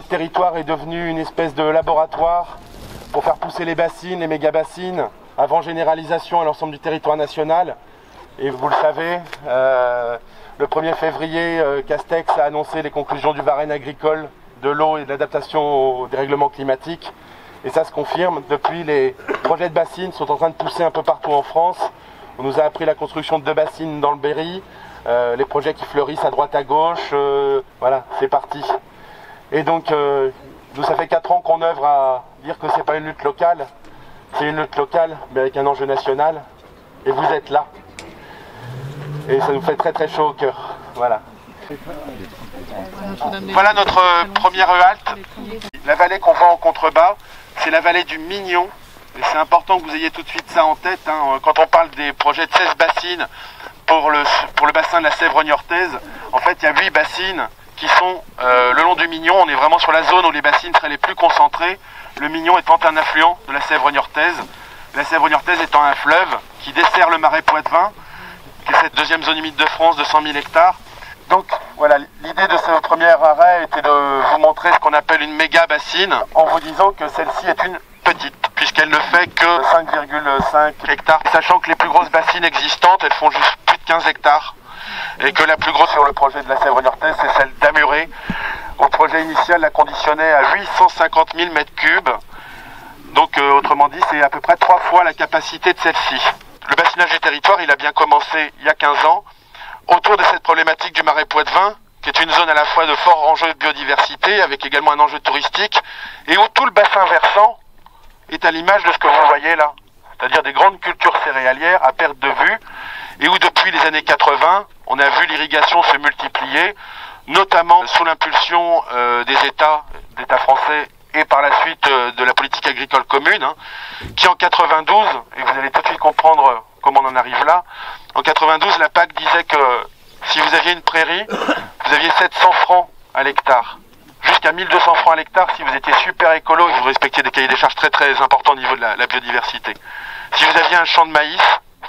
territoire est devenu une espèce de laboratoire pour faire pousser les bassines, les méga-bassines, avant généralisation à l'ensemble du territoire national. Et vous le savez, le 1er février, Castex a annoncé les conclusions du Varenne agricole de l'eau et de l'adaptation au dérèglement climatique. Et ça se confirme. Depuis, les projets de bassines sont en train de pousser un peu partout en France. On nous a appris la construction de 2 bassines dans le Berry, les projets qui fleurissent à droite à gauche. Voilà, c'est parti. Et donc, nous, ça fait 4 ans qu'on œuvre à dire que c'est pas une lutte locale. C'est une lutte locale, mais avec un enjeu national. Et vous êtes là. Et ça nous fait très très chaud au cœur. Voilà. Voilà notre première halte. La vallée qu'on voit en contrebas, c'est la vallée du Mignon. Et c'est important que vous ayez tout de suite ça en tête. Quand on parle des projets de 16 bassines pour le bassin de la Sèvre niortaise, en fait il y a 8 bassines qui sont le long du Mignon. On est vraiment sur la zone où les bassines seraient les plus concentrées. Le Mignon étant un affluent de la Sèvre niortaise. La Sèvre niortaise étant un fleuve qui dessert le marais Poitevin, qui est cette deuxième zone humide de France de 100 000 hectares. Donc voilà, l'idée de ce premier arrêt était de vous montrer ce qu'on appelle une méga bassine, en vous disant que celle-ci est une petite, puisqu'elle ne fait que 5,5 hectares, sachant que les plus grosses bassines existantes, elles font juste plus de 15 hectares, et que la plus grosse sur le projet de la Sèvre niortaise, c'est celle d'Amuré. Au projet initial, la conditionnait à 850 000 m3, donc autrement dit, c'est à peu près 3 fois la capacité de celle-ci. Le bassinage du territoire, il a bien commencé il y a 15 ans, autour de cette problématique du marais Poitevin, qui est une zone à la fois de fort enjeu de biodiversité, avec également un enjeu touristique, et où tout le bassin versant est à l'image de ce que vous voyez là, c'est-à-dire des grandes cultures céréalières à perte de vue, et où depuis les années 80, on a vu l'irrigation se multiplier, notamment sous l'impulsion des États français, et par la suite de la politique agricole commune, qui en 92, et vous allez tout de suite comprendre comment on en arrive là, en 92, la PAC disait que si vous aviez une prairie, vous aviez 700 francs à l'hectare. Jusqu'à 1200 francs à l'hectare si vous étiez super écolo et que vous respectiez des cahiers des charges très très importants au niveau de la biodiversité. Si vous aviez un champ de maïs,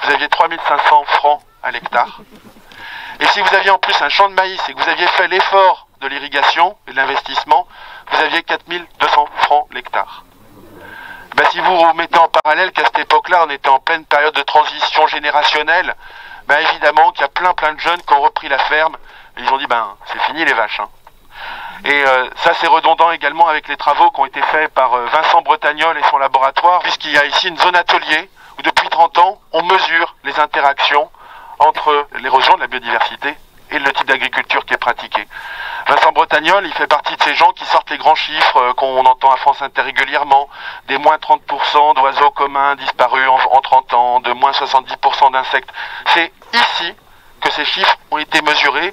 vous aviez 3500 francs à l'hectare. Et si vous aviez en plus un champ de maïs et que vous aviez fait l'effort de l'irrigation et de l'investissement, vous aviez 4200 francs l'hectare. Ben, si vous mettez en parallèle qu'à cette époque-là, on était en pleine période de transition générationnelle, ben évidemment qu'il y a plein de jeunes qui ont repris la ferme, et ils ont dit ben c'est fini les vaches. Et ça c'est redondant également avec les travaux qui ont été faits par Vincent Bretagnol et son laboratoire, puisqu'il y a ici une zone atelier où depuis 30 ans, on mesure les interactions entre l'érosion de la biodiversité et le type d'agriculture qui est pratiqué. Vincent Bretagnol, il fait partie de ces gens qui sortent les grands chiffres qu'on entend à France Inter régulièrement, des moins 30% d'oiseaux communs disparus en 30 ans, de moins 70% d'insectes. C'est ici que ces chiffres ont été mesurés.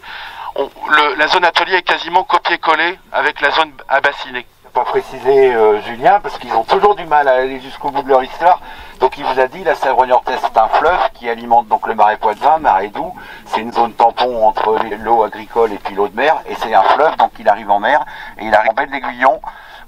La zone atelier est quasiment copié-collé avec la zone à bassiner. Pas préciser Julien, parce qu'ils ont toujours du mal à aller jusqu'au bout de leur histoire. Donc il vous a dit, la Sèvre niortaise c'est un fleuve qui alimente donc le marais Poitevin, marais doux. C'est une zone tampon entre l'eau agricole et puis l'eau de mer, et c'est un fleuve donc il arrive en mer et il arrive en baie de l'Aiguillon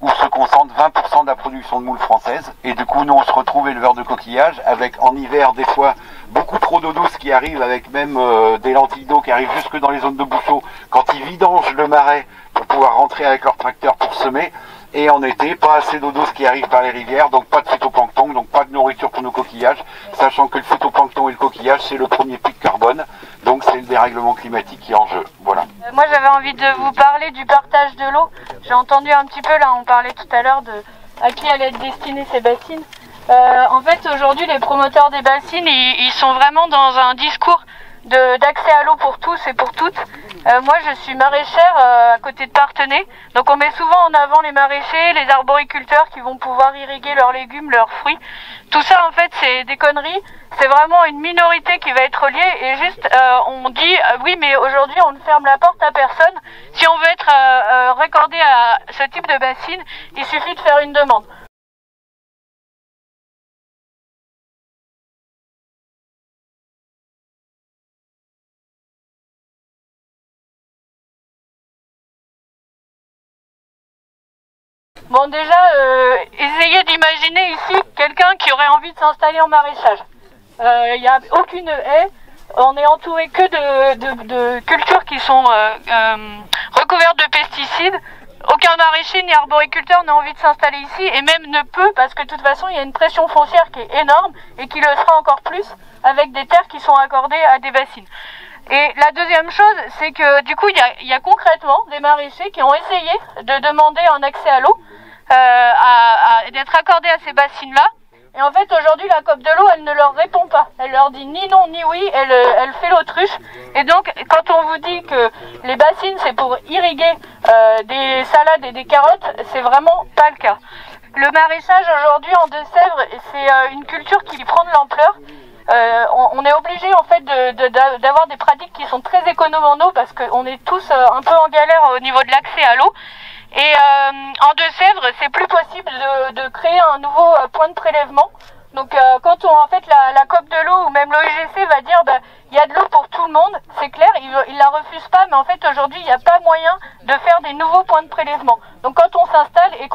où se concentre 20% de la production de moules française. Et du coup nous on se retrouve éleveurs de coquillages avec en hiver des fois beaucoup trop d'eau douce qui arrive, avec même des lentilles d'eau qui arrivent jusque dans les zones de bouchot quand ils vidangent le marais pour pouvoir rentrer avec leur tracteur pour semer. Et en été, pas assez d'eau douce qui arrive par les rivières, donc pas de phytoplancton, donc pas de nourriture pour nos coquillages, sachant que le phytoplancton et le coquillage, c'est le premier puits de carbone, donc c'est le dérèglement climatique qui est en jeu. Voilà. Moi j'avais envie de vous parler du partage de l'eau. J'ai entendu un petit peu, là on parlait tout à l'heure de à qui allaient être destinées ces bassines. En fait aujourd'hui les promoteurs des bassines, ils sont vraiment dans un discours d'accès à l'eau pour tous et pour toutes. Moi je suis maraîchère à côté de Parthenay, donc on met souvent en avant les maraîchers, les arboriculteurs qui vont pouvoir irriguer leurs légumes, leurs fruits. Tout ça en fait c'est des conneries, c'est vraiment une minorité qui va être liée et juste on dit oui mais aujourd'hui on ne ferme la porte à personne. Si on veut être raccordé à ce type de bassine, il suffit de faire une demande. Bon déjà, essayez d'imaginer ici quelqu'un qui aurait envie de s'installer en maraîchage. Il n'y a aucune haie, on est entouré que de cultures qui sont recouvertes de pesticides. aucun maraîcher ni arboriculteur n'a envie de s'installer ici et même ne peut parce que de toute façon il y a une pression foncière qui est énorme et qui le sera encore plus avec des terres qui sont accordées à des bassines. Et la deuxième chose, c'est que du coup il y a concrètement des maraîchers qui ont essayé de demander un accès à l'eau, d'être accordés à ces bassines-là. Et en fait aujourd'hui la COP de l'eau elle ne leur répond pas, elle leur dit ni non ni oui, elle fait l'autruche. Et donc quand on vous dit que les bassines c'est pour irriguer des salades et des carottes, c'est vraiment pas le cas. Le maraîchage aujourd'hui en Deux-Sèvres c'est une culture qui prend de l'ampleur. On est obligé en fait d'avoir des pratiques qui sont très économes en eau parce qu'on est tous un peu en galère au niveau de l'accès à l'eau. Et en Deux-Sèvres, c'est plus possible de créer un nouveau point de prélèvement. Donc quand en fait la COP de l'eau ou même l'OIGC va dire il y a de l'eau pour tout le monde, c'est clair, ils la refusent pas, mais en fait aujourd'hui il n'y a pas moyen de faire des nouveaux points de prélèvement. Donc quand on s'installe et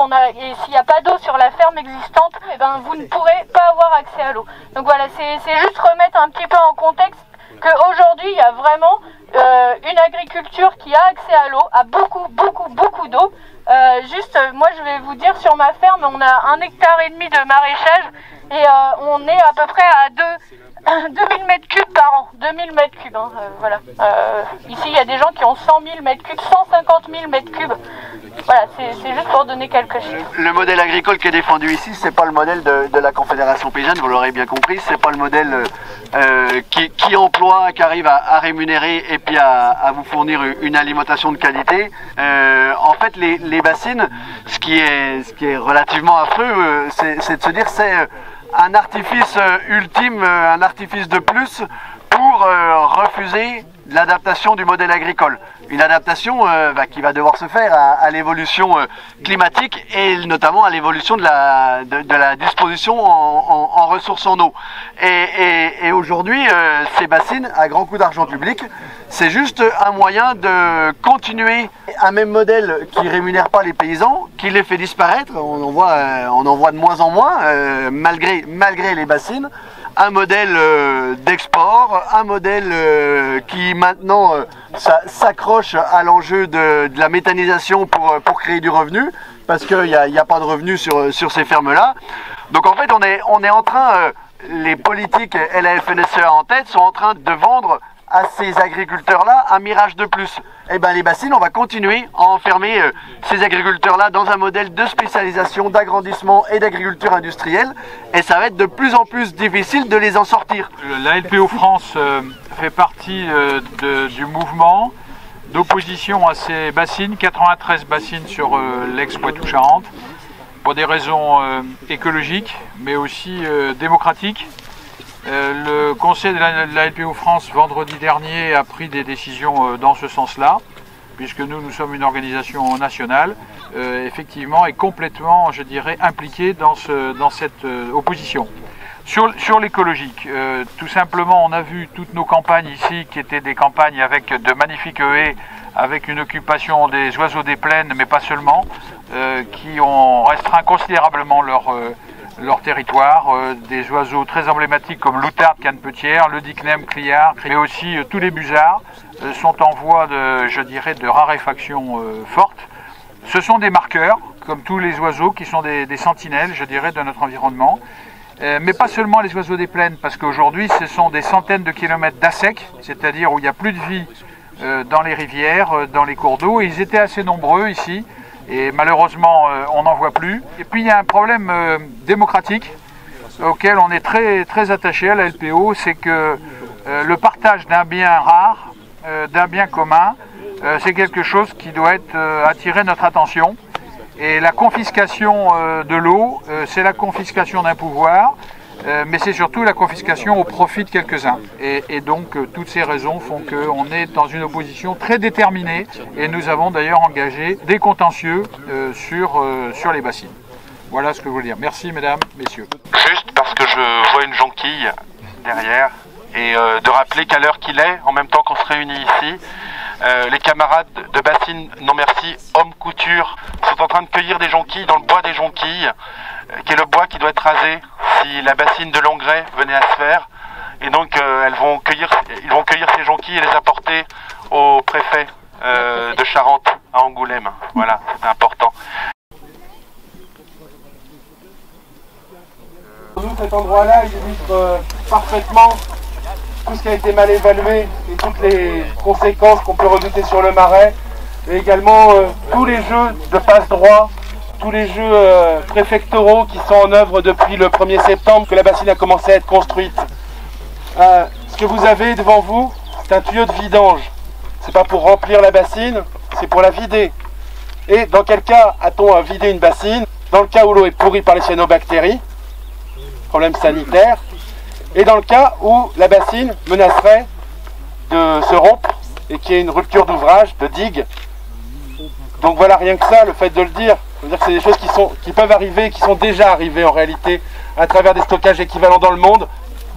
s'il n'y a pas d'eau sur la ferme existante, eh ben vous ne pourrez pas avoir accès à l'eau. Donc voilà, c'est juste remettre un petit peu en contexte qu'aujourd'hui il y a vraiment une agriculture qui a accès à l'eau, à beaucoup d'eau. Moi je vais vous dire, sur ma ferme on a 1,5 hectare de maraîchage et on est à peu près à 2000 mètres cubes par an, 2000 mètres cubes, hein, voilà. Ici il y a des gens qui ont 100 000 mètres cubes, 150 000 mètres cubes. Voilà, c'est juste pour donner quelques chiffres. Le modèle agricole qui est défendu ici, c'est pas le modèle de la Confédération paysanne, vous l'aurez bien compris, c'est pas le modèle qui emploie, qui arrive à rémunérer et puis à vous fournir une alimentation de qualité. En fait, les bassines, ce qui est relativement affreux, c'est de se dire c'est un artifice ultime, un artifice de plus pour refuser l'adaptation du modèle agricole. Une adaptation qui va devoir se faire à l'évolution climatique et notamment à l'évolution de la disposition en ressources en eau. Et aujourd'hui, ces bassines, à grand coup d'argent public, c'est juste un moyen de continuer un même modèle qui rémunère pas les paysans, qui les fait disparaître. On en voit de moins en moins, malgré les bassines. Un modèle d'export, un modèle qui maintenant s'accroche à l'enjeu de la méthanisation pour créer du revenu, parce qu'il n'y a pas de revenu sur ces fermes-là. Donc en fait, on est en train, les politiques et la FNSEA en tête sont en train de vendre à ces agriculteurs-là un mirage de plus. Et bien les bassines, on va continuer à enfermer ces agriculteurs-là dans un modèle de spécialisation, d'agrandissement et d'agriculture industrielle. Et ça va être de plus en plus difficile de les en sortir. La LPO France fait partie du mouvement d'opposition à ces bassines, 93 bassines sur l'ex-Poitou-Charentes, pour des raisons écologiques, mais aussi démocratiques. Le conseil de la LPO France, vendredi dernier, a pris des décisions dans ce sens-là, puisque nous sommes une organisation nationale, effectivement, et complètement, je dirais, impliquée dans cette opposition. Sur l'écologique, tout simplement, on a vu toutes nos campagnes ici, qui étaient des campagnes avec de magnifiques haies, avec une occupation des oiseaux des plaines, mais pas seulement, qui ont restreint considérablement leur territoire, des oiseaux très emblématiques comme l'outarde canepetière, le dicnème criard, mais aussi tous les busards sont en voie de raréfaction forte. Ce sont des marqueurs, comme tous les oiseaux, qui sont des sentinelles, je dirais, de notre environnement. Mais pas seulement les oiseaux des plaines, parce qu'aujourd'hui ce sont des centaines de kilomètres d'assec, c'est-à-dire où il n'y a plus de vie dans les rivières, dans les cours d'eau, et ils étaient assez nombreux ici. Et malheureusement, on n'en voit plus. Et puis il y a un problème démocratique auquel on est très attaché à la LPO, c'est que le partage d'un bien rare, d'un bien commun, c'est quelque chose qui doit attirer notre attention. Et la confiscation de l'eau, c'est la confiscation d'un pouvoir, mais c'est surtout la confiscation au profit de quelques-uns. Et donc, toutes ces raisons font qu'on est dans une opposition très déterminée, et nous avons d'ailleurs engagé des contentieux sur les bassines. Voilà ce que je voulais dire. Merci, mesdames, messieurs. Juste parce que je vois une jonquille derrière, et de rappeler qu'à l'heure qu'il est, en même temps qu'on se réunit ici, les camarades de Bassine Non Merci Homme Couture sont en train de cueillir des jonquilles dans le bois des jonquilles, qui est le bois qui doit être rasé si la bassine de Longrès venait à se faire. Et donc ils vont cueillir ces jonquilles et les apporter au préfet de Charente à Angoulême. Voilà, c'est important. Cet endroit-là, il illustre parfaitement tout ce qui a été mal évalué et toutes les conséquences qu'on peut redouter sur le Marais, et également tous les jeux de passe-droit, tous les jeux préfectoraux qui sont en œuvre depuis le 1er septembre que la bassine a commencé à être construite. Ce que vous avez devant vous, c'est un tuyau de vidange. C'est pas pour remplir la bassine, c'est pour la vider. Et dans quel cas a-t-on vidé une bassine? Dans le cas où l'eau est pourrie par les cyanobactéries, problème sanitaire, et dans le cas où la bassine menacerait de se rompre et qu'il y ait une rupture d'ouvrage, de digue. Donc voilà, rien que ça, le fait de le dire, ça veut dire que c'est des choses qui peuvent arriver, qui sont déjà arrivées en réalité, à travers des stockages équivalents dans le monde.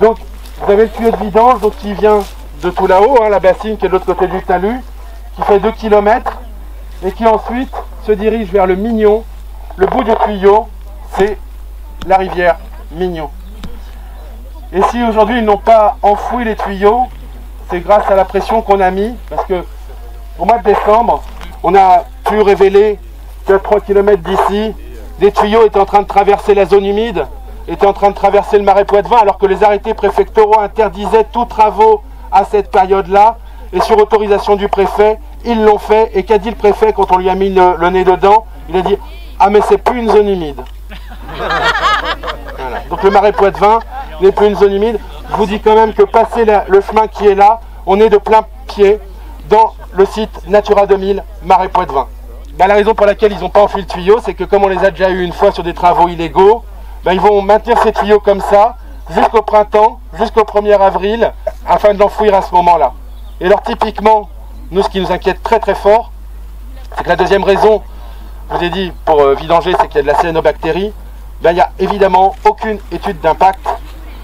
Donc vous avez le tuyau de vidange donc, qui vient de tout là-haut, la bassine qui est de l'autre côté du talus, qui fait 2 km, et qui ensuite se dirige vers le Mignon. Le bout du tuyau, c'est la rivière Mignon. Et si aujourd'hui ils n'ont pas enfoui les tuyaux, c'est grâce à la pression qu'on a mis, parce que au mois de décembre, on a pu révéler qu'à 3 km d'ici, des tuyaux étaient en train de traverser la zone humide, étaient en train de traverser le Marais Poitevin, alors que les arrêtés préfectoraux interdisaient tous travaux à cette période-là, et sur autorisation du préfet, ils l'ont fait. Et qu'a dit le préfet quand on lui a mis le nez dedans? Il a dit « Ah mais c'est plus une zone humide ». Voilà. Donc le Marais Poitevin n'est plus une zone humide. Je vous dis quand même que passer le chemin qui est là, on est de plein pied dans le site Natura 2000 Marais Poitevin. La raison pour laquelle ils n'ont pas enfui le tuyau, c'est que comme on les a déjà eu une fois sur des travaux illégaux, ils vont maintenir ces tuyaux comme ça jusqu'au printemps, jusqu'au 1er avril, afin de l'enfouir à ce moment-là. Et alors typiquement, nous ce qui nous inquiète très très fort, c'est que la deuxième raison, je vous ai dit, pour vidanger, c'est qu'il y a de la cyanobactérie. Il n'y a évidemment aucune étude d'impact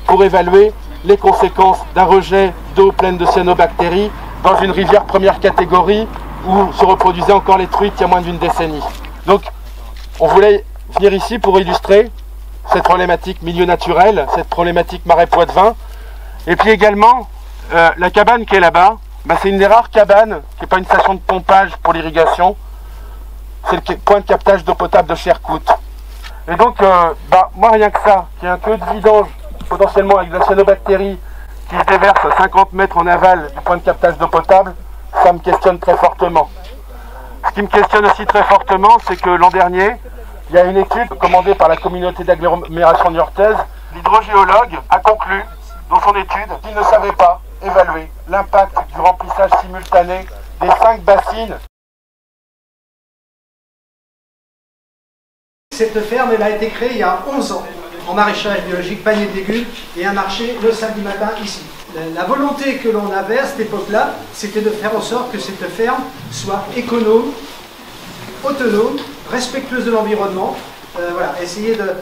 pour évaluer les conséquences d'un rejet d'eau pleine de cyanobactéries dans une rivière première catégorie où se reproduisaient encore les truites il y a moins d'une décennie. Donc on voulait venir ici pour illustrer cette problématique milieu naturel, cette problématique Marais Poitevin. Et puis également, la cabane qui est là-bas, c'est une des rares cabanes qui n'est pas une station de pompage pour l'irrigation, c'est le point de captage d'eau potable de Chercout. Et donc, moi rien que ça, qu'il y ait un tuyau de vidange potentiellement avec de la cyanobactérie qui se déverse à 50 mètres en aval du point de captage d'eau potable, ça me questionne très fortement. Ce qui me questionne aussi très fortement, c'est que l'an dernier, il y a une étude commandée par la communauté d'agglomération niortaise. L'hydrogéologue a conclu dans son étude qu'il ne savait pas évaluer l'impact du remplissage simultané des 5 bassines. Cette ferme elle a été créée il y a 11 ans en maraîchage biologique, panier de légumes et un marché le samedi matin ici. La volonté que l'on avait à cette époque-là, c'était de faire en sorte que cette ferme soit économe, autonome, respectueuse de l'environnement, voilà, essayer de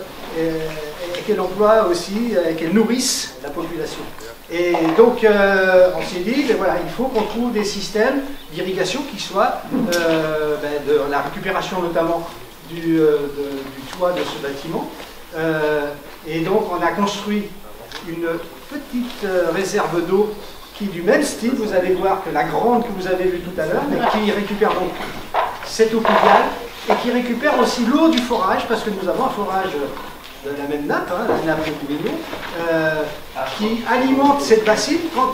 qu'elle emploie aussi, qu'elle nourrisse la population. Et donc on s'est dit, voilà, il faut qu'on trouve des systèmes d'irrigation qui soient de la récupération notamment du toit de ce bâtiment. Et donc on a construit une petite réserve d'eau qui est du même style, vous allez voir que la grande que vous avez vue tout à l'heure, mais qui récupère donc cette eau pluviale et qui récupère aussi l'eau du forage, parce que nous avons un forage de la même nappe, la nappe du Mignon, qui alimente cette bassine quand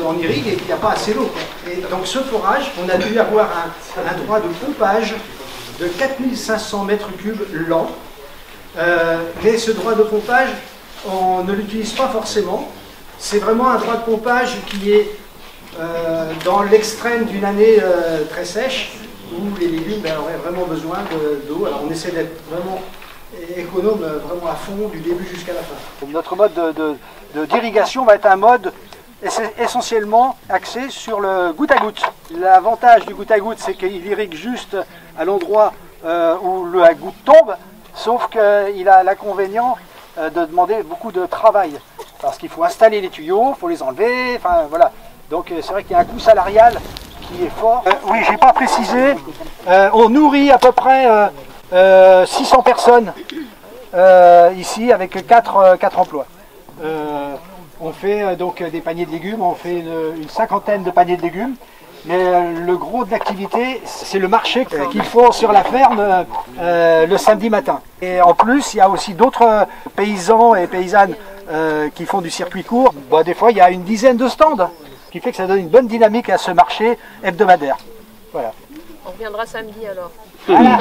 on irrigue et qu'il n'y a pas assez d'eau. Et donc ce forage, on a dû avoir un droit de pompage de 4500 mètres cubes l'an. Mais ce droit de pompage, on ne l'utilise pas forcément. C'est vraiment un droit de pompage qui est dans l'extrême d'une année très sèche, où les légumes auraient vraiment besoin d'eau. Alors on essaie d'être vraiment économe, vraiment à fond, du début jusqu'à la fin. Notre mode d'irrigation va être un mode essentiellement axé sur le goutte à goutte. L'avantage du goutte à goutte, c'est qu'il irrigue juste à l'endroit où la goutte tombe, sauf qu'il a l'inconvénient de demander beaucoup de travail, parce qu'il faut installer les tuyaux, il faut les enlever, enfin voilà. Donc c'est vrai qu'il y a un coût salarial qui est fort. Oui, je n'ai pas précisé, on nourrit à peu près 600 personnes ici avec 4 emplois. On fait donc des paniers de légumes, on fait une cinquantaine de paniers de légumes Mais le gros de l'activité, c'est le marché qu'ils font sur la ferme le samedi matin. Et en plus, il y a aussi d'autres paysans et paysannes qui font du circuit court. Bon, des fois, il y a une dizaine de stands, ce qui fait que ça donne une bonne dynamique à ce marché hebdomadaire. Voilà. On reviendra samedi alors. Voilà.